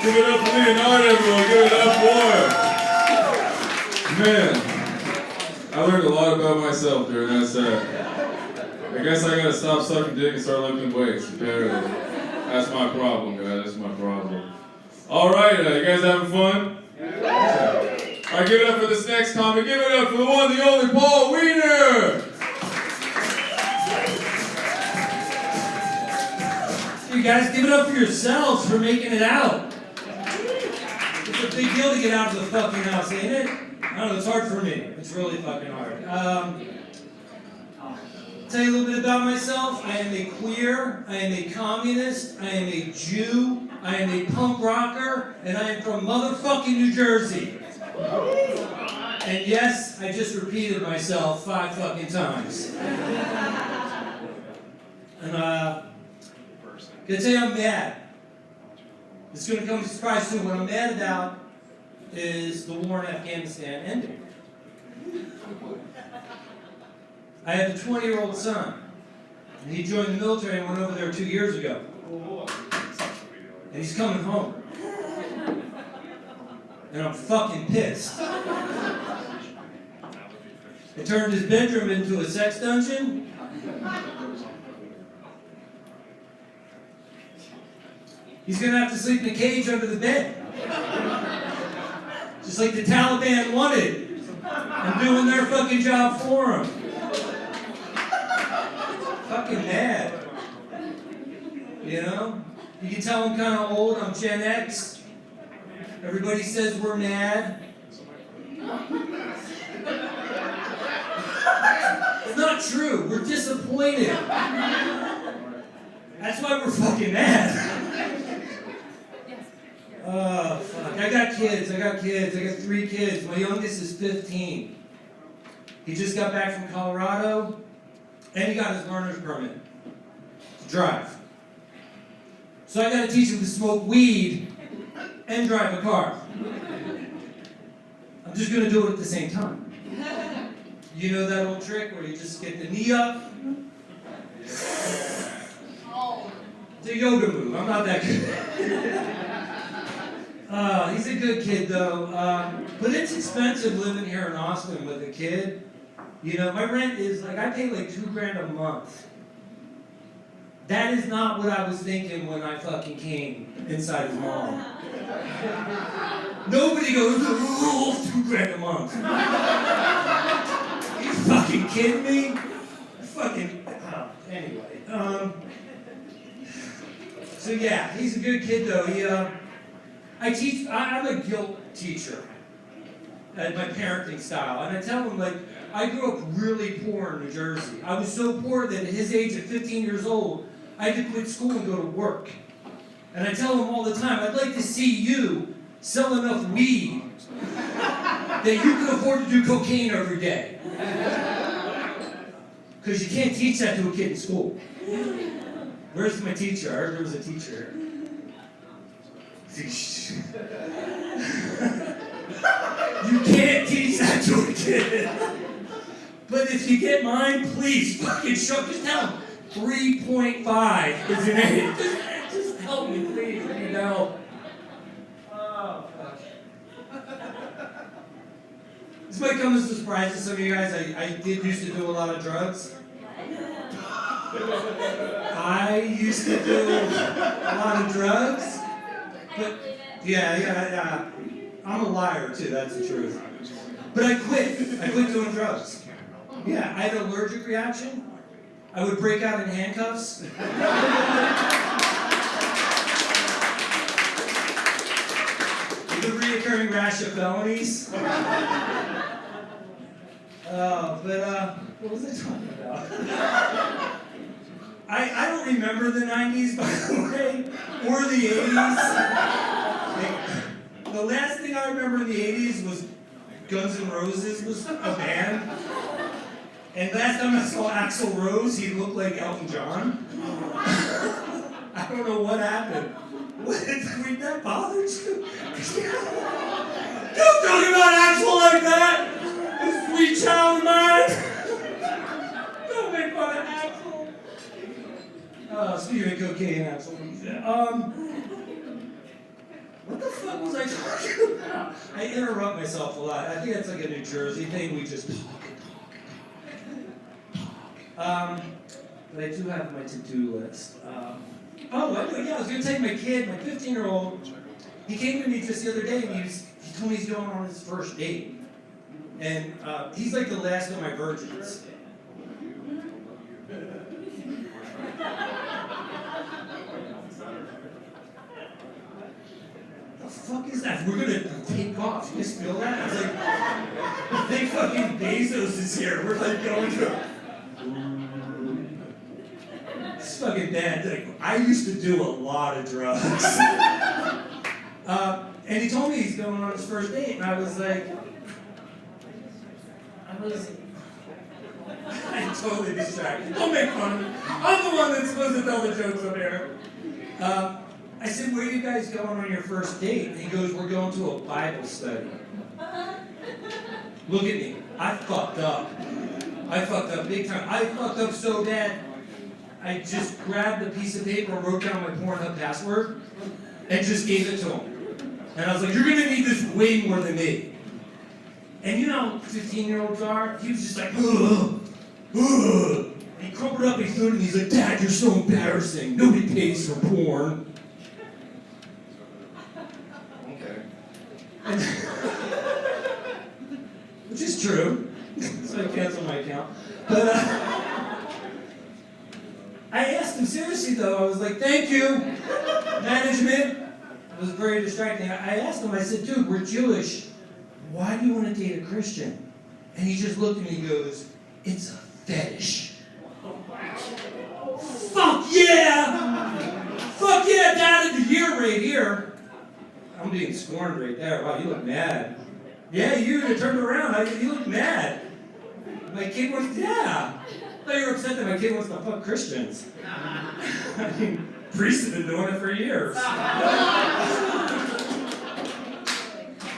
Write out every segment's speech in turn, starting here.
Give it up for Leonardo, everyone. Give it up for him. Man, I learned a lot about myself during that set. I guess I gotta stop sucking dick and start lifting weights. Apparently. That's my problem, guys. That's my problem. All right, you guys having fun? Yeah. All right, give it up for this next comic. Give it up for the one, the only Paul Weiner. You guys, give it up for yourselves for making it out. It's a big deal to get out of the fucking house, ain't it? I don't know, it's hard for me. It's really fucking hard. Tell you a little bit about myself. I am a queer, I am a communist, I am a Jew, I am a punk rocker, and I am from motherfucking New Jersey. And yes, I just repeated myself 5 fucking times. And gonna tell you I'm mad. It's gonna come as a surprise too. What I'm mad about is the war in Afghanistan ending. I have a 20-year-old son, and he joined the military and went over there 2 years ago. And he's coming home. And I'm fucking pissed. I turned his bedroom into a sex dungeon. He's gonna have to sleep in a cage under the bed. Just like the Taliban wanted. I'm doing their fucking job for him. Fucking mad. You know? You can tell I'm kind of old. I'm Gen X. Everybody says we're mad. It's not true. We're disappointed. That's why we're fucking mad. Oh, fuck. I got kids. I got 3 kids. My youngest is 15. He just got back from Colorado, and he got his learner's permit to drive. So I got to teach him to smoke weed and drive a car. I'm just going to do it at the same time. You know that old trick where you just get the knee up? It's a yoga move. I'm not that good. He's a good kid though, but it's expensive living here in Austin with a kid. You know, my rent is like, I pay like $2,000 a month. That is not what I was thinking when I fucking came inside his mom. Nobody goes, oh, $2,000 a month. You fucking kidding me? Anyway. So yeah, he's a good kid though. I'm a guilt teacher at my parenting style. And I tell him, like, I grew up really poor in New Jersey. I was so poor that at his age, at 15 years old, I had to quit school and go to work. And I tell him all the time, I'd like to see you sell enough weed that you can afford to do cocaine every day. Because you can't teach that to a kid in school. Where's my teacher? I heard there was a teacher. You can't teach that to a kid. But if you get mine, please fucking just tell him 3.5 is an 8. Just help me, please. I need help. Oh, fuck. This might come as a surprise to some of you guys. I did used to do a lot of drugs. I used to do a lot of drugs. But, yeah. I'm a liar, too, that's the truth. But I quit. I quit doing drugs. Yeah, I had an allergic reaction. I would break out in handcuffs. With a reoccurring rash of felonies. What was I talking about? I don't remember the 90's, by the way, or the 80's. The last thing I remember in the 80's was Guns N' Roses was a band. And last time I saw Axl Rose, he looked like Elton John. I don't know what happened. Did that bother you? Don't talk about Axl like that! This sweet child of mine! Don't make fun of Axl. Speaking of cocaine, Axl. What the I talking about? I interrupt myself a lot. I think that's like a New Jersey thing. We just talk and talk. But I do have my to-do list. I was going to take my kid, my 15-year-old. He came to me just the other day, and he told me he's going on his first date. And he's like the last of my virgins. The fuck is that? We're gonna take off. You just feel that? I was like, I think fucking Bezos is here. We're like going to. It's fucking bad. Like, I used to do a lot of drugs. And he told me he's going on his first date, and I was I'm totally distracted. Don't make fun of me. I'm the one that's supposed to tell the jokes up here. I said, where are you guys going on your first date? And he goes, we're going to a Bible study. Look at me. I fucked up. I fucked up big time. I fucked up so bad, I just grabbed a piece of paper and wrote down my Pornhub password and just gave it to him. And I was like, you're going to need this way more than me. And you know how 15-year-olds are? He was just like, ugh, ugh. And he crumpled up, he threw it, and he's like, Dad, you're so embarrassing. Nobody pays for porn. Okay. Which is true. So I canceled my account. But I asked him seriously, though. I was like, thank you, management. It was very distracting. I asked him, I said, dude, we're Jewish. Why do you want to date a Christian? And he just looked at me and goes, it's a fetish. Fuck yeah! Fuck yeah, Dad of the year right here. I'm being scorned right there. Wow, you look mad. Yeah, you turned around. You look mad. My kid wants, yeah. I thought you were upset that my kid wants to fuck Christians. I mean, priests have been doing it for years.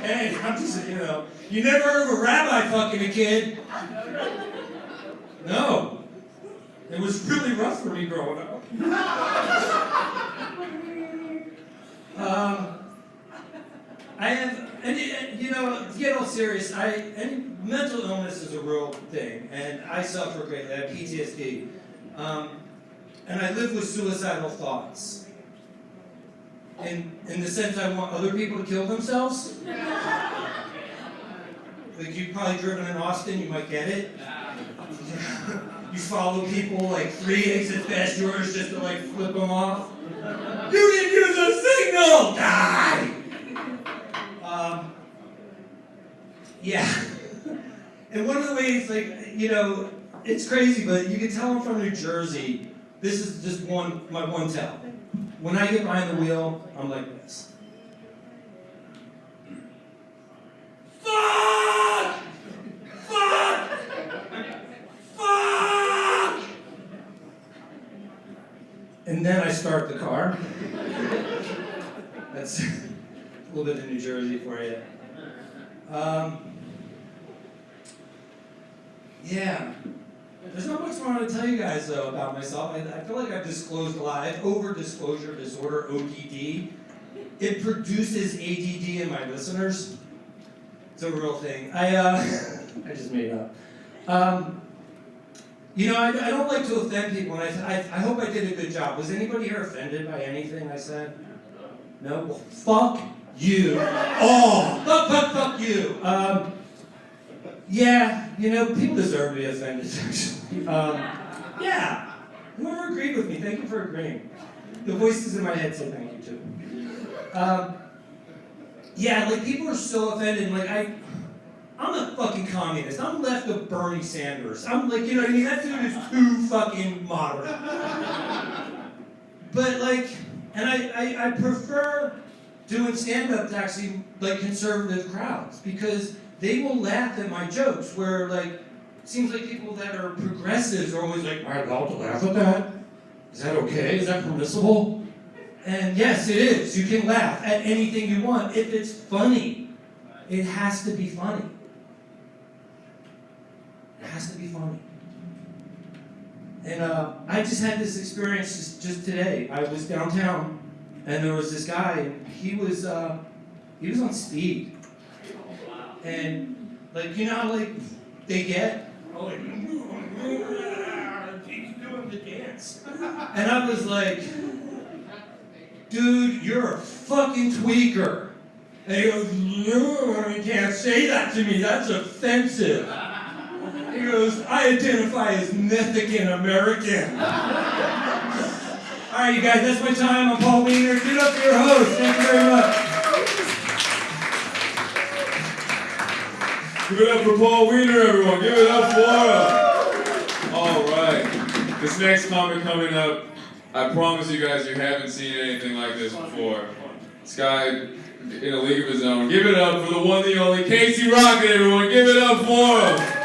Hey, I'm just, you never heard of a rabbi fucking a kid? No. It was really rough for me growing up. I have, and to get all serious, mental illness is a real thing, and I suffer greatly. I have PTSD. And I live with suicidal thoughts. In the sense I want other people to kill themselves. Like, you've probably driven in Austin, you might get it. You follow people like 3 exits past yours just to like flip them off. You didn't use a signal! Die! Yeah. And one of the ways, like, it's crazy, but you can tell I'm from New Jersey. This is just my one tell. When I get behind the wheel, I'm like this. Fuck! Fuck! Fuck! And then I start the car. That's a little bit of New Jersey for you. Yeah. There's not much more to tell you guys, though, about myself. I feel like I've disclosed a lot. I have over-disclosure disorder, ODD. It produces ADD in my listeners. It's a real thing. I just made it up. I don't like to offend people, and I hope I did a good job. Was anybody here offended by anything I said? No? Well, fuck you. Oh, fuck you. Yeah, people deserve to be offended, actually. Yeah, whoever agreed with me, thank you for agreeing. The voices in my head say thank you, too. Yeah, like, people are so offended, like, I'm a fucking communist. I'm left of Bernie Sanders. I'm like, you know what I mean? That dude is too fucking moderate. But, like, and I prefer doing stand-up to actually, like, conservative crowds, because they will laugh at my jokes, where, like, it seems like people that are progressives are always like, am I allowed to laugh at that? Is that okay? Is that permissible? And yes, it is. You can laugh at anything you want if it's funny. It has to be funny. It has to be funny. And I just had this experience just today. I was downtown, and there was this guy, and he was He was on speed. And, like, you know how, like, they get? Oh, like, he's doing the dance. And I was like, dude, you're a fucking tweaker. And he goes, no, you can't say that to me, that's offensive. He goes, I identify as Mexican American. All right, you guys, that's my time. I'm Paul Weiner. Give it up for your host. Thank you very much. Give it up for Paul Weiner, everyone. Give it up for him. All right. This next comic coming up, I promise you guys you haven't seen anything like this before. This guy in a league of his own. Give it up for the one, the only Casey Rocket, everyone. Give it up for him.